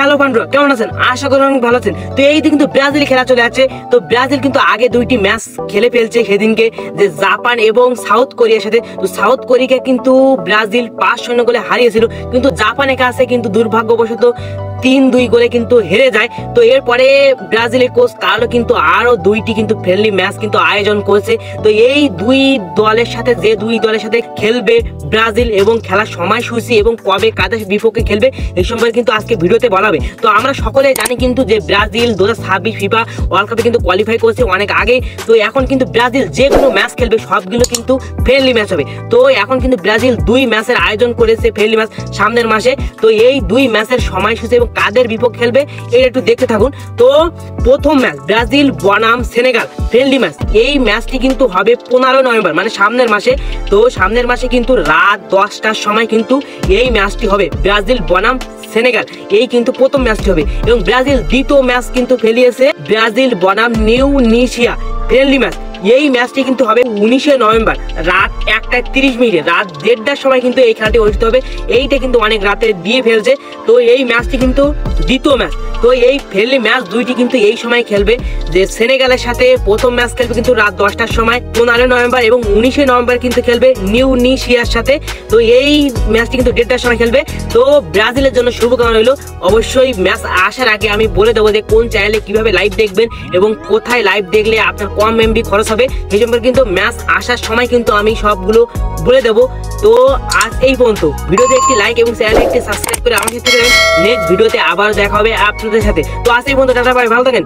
Hello বন্ধুরা, কেমন আছেন? আশা করি অনেক ভালো আছেন। তো এই কিন্তু ব্রাজিল খেলা চলে যাচ্ছে। তো ব্রাজিল কিন্তু আগে দুইটি ম্যাচ খেলে ফেলছে সেদিনকে, যে জাপান এবং সাউথ কোরিয়ার সাথে। তো সাউথ কোরিয়াকে কিন্তু ব্রাজিল 5-0 গোলে হারিয়েছিল, কিন্তু জাপানের কাছে কিন্তু দুর্ভাগ্যবশত 3-2 গোলে কিন্তু হেরে যায়। তো এরপরে ব্রাজিলের কোচ কার্লো কিন্তু আরো দুইটি কিন্তু ফ্রেন্ডলি ম্যাচ কিন্তু আয়োজন করেছে। তো এই দুই দলের সাথে খেলবে ব্রাজিল এবং খেলার সময়সূচি এবং কবে কাদের বিপক্ষে খেলবে এই সম্পর্কে কিন্তু আজকে ভিডিওতে বলাবে। তো আমরা সকলে জানি কিন্তু যে ব্রাজিল 2026 ফিফা ওয়ার্ল্ড কাপে কিন্তু কোয়ালিফাই করেছে অনেক আগে। তো এখন কিন্তু ব্রাজিল যে কোনো ম্যাচ খেলবে সবগুলো কিন্তু ফ্রেন্ডলি ম্যাচ হবে। তো এখন কিন্তু ব্রাজিল 2 ম্যাচের আয়োজন করেছে ফ্রেন্ডলি ম্যাচ সামনের মাসে। তো এই 2 ম্যাচের সময়সূচি এবং কাদের বিপক্ষে খেলবে এটা একটু দেখতে থাকুন। তো প্রথম ম্যাচ ব্রাজিল বনাম সেনেগাল ফ্রেন্ডলি ম্যাচ, এই ম্যাচটি কিন্তু হবে 15 নভেম্বর, মানে সামনের মাসে। তো সামনের মাসে কিন্তু রাত 10টার সময় কিন্তু এই ম্যাচটি হবে, ব্রাজিল বনাম সেনেগাল। এই কিন্তু প্রথম ম্যাচটি হবে। এবং ব্রাজিল দ্বিতীয় ম্যাচ কিন্তু ফেলিয়েছে ব্রাজিল বনাম নিউনিশিয়া ফ্রেন্ডলি ম্যাচ। এই ম্যাচটি কিন্তু হবে 19 নভেম্বর রাত 1:30, রাত 1:30টার সময় কিন্তু এই খেলাটি অনুষ্ঠিত হবে। এইটা কিন্তু অনেক রাতে দিয়ে ফেলছে। তো এই ম্যাচটি কিন্তু দ্বিতীয় ম্যাচ। তো এই ফ্রেন্ডলি ম্যাচ দুইটি কিন্তু এই সময় খেলবে, যে সেনেগালের সাথে প্রথম ম্যাচ খেলবে কিন্তু রাত 10টার সময় 15 নভেম্বর, এবং 19 নভেম্বর কিন্তু খেলবে নিউনিশিয়ার সাথে। তো এই ম্যাচটি কিন্তু 1:30টার সময় খেলবে। তো ব্রাজিলের জন্য শুভকামনা রইল। অবশ্যই ম্যাচ আসার আগে আমি বলে দেবো যে কোন চ্যানেলে কিভাবে লাইভ দেখবেন এবং কোথায় লাইভ দেখলে আপনার কম এমবি খরচ হবে, সেই সম্পর্কে কিন্তু ম্যাচ আসার সময় কিন্তু আমি সবগুলো বলে দেবো। তো আজ এই পর্যন্ত। ভিডিওতে একটি লাইক এবং চ্যানেলে একটি সাবস্ক্রাইব করে আমার সাথে নেক্সট ভিডিওতে আবার দেখা হবে আপনাদের সাথে। তো আজ এই পর্যন্ত, টাটা, বাই, ভালো থাকেন।